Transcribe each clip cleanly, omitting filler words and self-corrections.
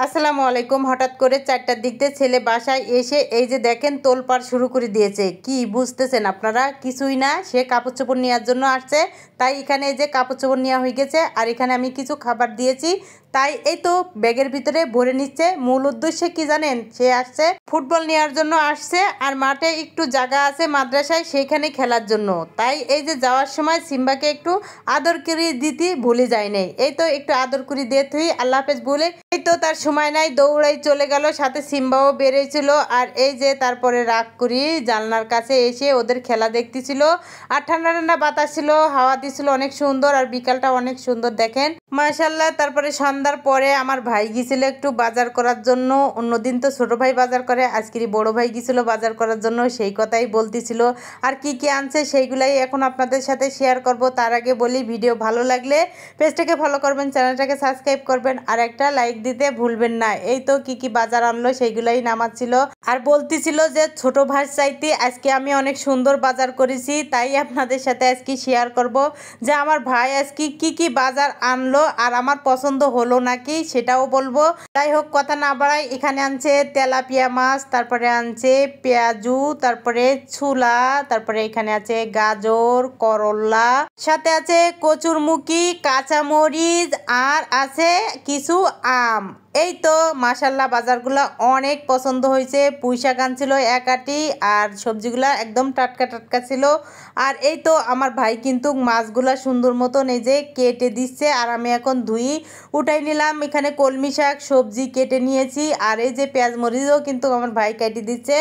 আসসালামু আলাইকুম। হঠাৎ করে ৪টার দিক দিয়ে ছেলে বাসায় এসে এই যে দেখেন তোলপাড় শুরু করে দিয়েছে। কি বুঝতেছেন আপনারা? কিছুই না, সে কাপড় চোপড় নেওয়ার জন্য আসছে। তাই এখানে এই যে কাপড় চোপড় নেওয়া হয়ে গেছে, আর এখানে আমি কিছু খাবার দিয়েছি, তাই এই তো ব্যাগের ভিতরে ভরে নিচ্ছে। মূল উদ্দেশ্যে কি জানেন? সে আসছে ফুটবল নেওয়ার জন্য আসছে, আর মাঠে একটু জায়গা আছে মাদ্রাসায়, সেইখানে খেলার জন্য। তাই এই যে যাওয়ার সময় সিম্বাকে একটু আদর করে দিতে ভুলে যায় নাই। এই তো একটু আদর করে দিয়ে তুই আল্লাহ হাফেজ বলে এই তো তার সময় নাই, দৌড়াই চলে গেল। সাথে সিম্বাও বেরিয়েছিল। আর এই যে তারপরে রাগ করি জানলার কাছে এসে ওদের খেলা দেখতেছিল। আর ঠান্ডা ঠান্ডা বাতাস ছিল, হাওয়া দিছিল অনেক সুন্দর, আর বিকালটা অনেক সুন্দর দেখেন মাশাআল্লাহ। তারপরে সন্ধ্যার পরে আমার ভাই গিয়েছিল একটু বাজার করার জন্য। অন্যদিন তো ছোট ভাই বাজার করে, আজকেরই বড় ভাই গিয়েছিল বাজার করার জন্য, সেই কথাই বলতেছিল। আর কি কি আনছে সেইগুলাই এখন আপনাদের সাথে শেয়ার করব। তার আগে বলি, ভিডিও ভালো লাগলে পেজটাকে ফলো করবেন, চ্যানেলটাকে সাবস্ক্রাইব করবেন, আর একটা লাইক দিতে ভুলবেন না। এই তো কি কি বাজার আনলো সেইগুলাই নামাচ্ছিল, আর বলতেছিল যে ছোট ভাই চাইতে আজকে আমি অনেক সুন্দর বাজার করেছি, তাই আপনাদের সাথে আজকে শেয়ার করব যে আমার ভাই আজকে কি কি বাজার আনলো আর আমার পছন্দ হলো নাকি সেটাও বলবো। যাই হোক, কথা না বাড়াই, এখানে আনছে তেলাপিয়া মাছ, তারপরে আনছে পেঁয়াজু, তারপরে ছুলা, তারপরে এখানে আছে গাজর, করলা, সাথে আছে কচুরমুখী, কাঁচামরিচ, আর আছে কিছু আম। এই তো মাশাল্লাহ বাজারগুলো অনেক পছন্দ হয়েছে। পুঁইশাক আনছিল এক আটি, আর সবজিগুলা একদম টাটকা টাটকা ছিল। আর এই তো আমার ভাই কিন্তু মাছগুলা সুন্দর মতন এই যে কেটে দিচ্ছে, আর আমি এখন ধুই উঠাই নিলাম। এখানে কলমি শাক সবজি কেটে নিয়েছি, আর এই যে পেঁয়াজ মরিচও কিন্তু আমার ভাই কেটে দিচ্ছে।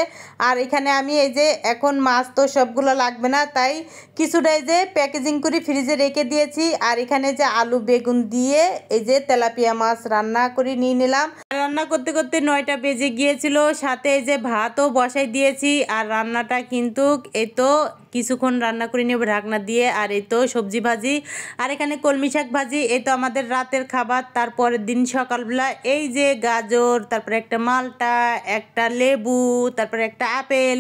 আর এখানে আমি এই যে এখন মাছ তো সবগুলো লাগবে না, তাই কিছুটা এই যে প্যাকেজিং করে ফ্রিজে রেখে দিয়েছি। আর এখানে যে আলু বেগুন দিয়ে এই যে তেলাপিয়া মাছ রান্না করে নিয়ে নিলাম। রান্না করতে করতে 9টা বেজে গিয়েছিল। সাথে এই যে ভাতও বসাই দিয়েছি, আর রান্নাটা কিন্তু এই তো কিছুক্ষণ রান্না করে নেব ঢাকনা দিয়ে। আর এই তো সবজি ভাজি, আর এখানে কলমি শাক ভাজি। এই তো আমাদের রাতের খাবার। তারপরের দিন সকালবেলা এই যে গাজর, তারপরে একটা মালটা, একটা লেবু, তারপরে একটা আপেল,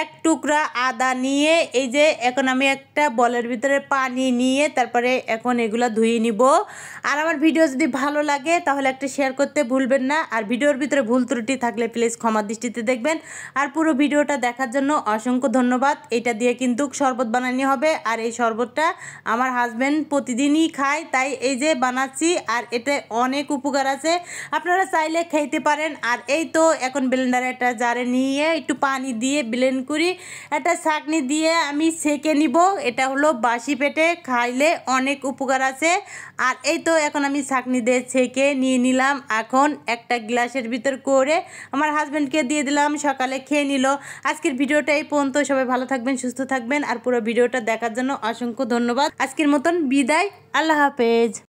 এক টুকরা আদা নিয়ে এই যে এখন আমি একটা বলের ভিতরে পানি নিয়ে তারপরে এখন এগুলা ধুয়ে নিব। আর আমার ভিডিও যদি ভালো লাগে তাহলে একটা শেয়ার করতে ভুলবেন না, আর ভিডিওর ভিতরে ভুল ত্রুটি থাকলে প্লিজ ক্ষমা দৃষ্টিতে দেখবেন। আর পুরো ভিডিওটা দেখার জন্য অসংখ্য ধন্যবাদ। এটা দিয়ে কিন্তু শরবত বানানো হবে, আর এই শরবতটা আমার হাজব্যান্ড প্রতিদিনই খায়, তাই এই যে বানাচ্ছি। আর এতে অনেক উপকার আছে, আপনারা চাইলে খাইতে পারেন। আর এই তো এখন ব্লেন্ডারে একটা জারে নিয়ে একটু পানি দিয়ে ব্লেন্ড করি, একটা ছাঁকনি দিয়ে আমি ছেঁকে নিব। এটা হলো বাসি পেটে খাইলে অনেক উপকার আছে। আর এই তো এখন আমি ছাঁকনি দিয়ে ছেঁকে নিয়ে নিলাম। এখন একটা গ্লাসের ভিতর করে আমার হাজব্যান্ডকে দিয়ে দিলাম, সকালে খেয়ে নিল। আজকের ভিডিওটা এই পর্যন্ত। সবাই ভালো থাকবেন, সুস্থ থাকবেন, আর পুরো ভিডিওটা দেখার জন্য অসংখ্য ধন্যবাদ। আজকের মতন বিদায়, আল্লাহ হাফেজ।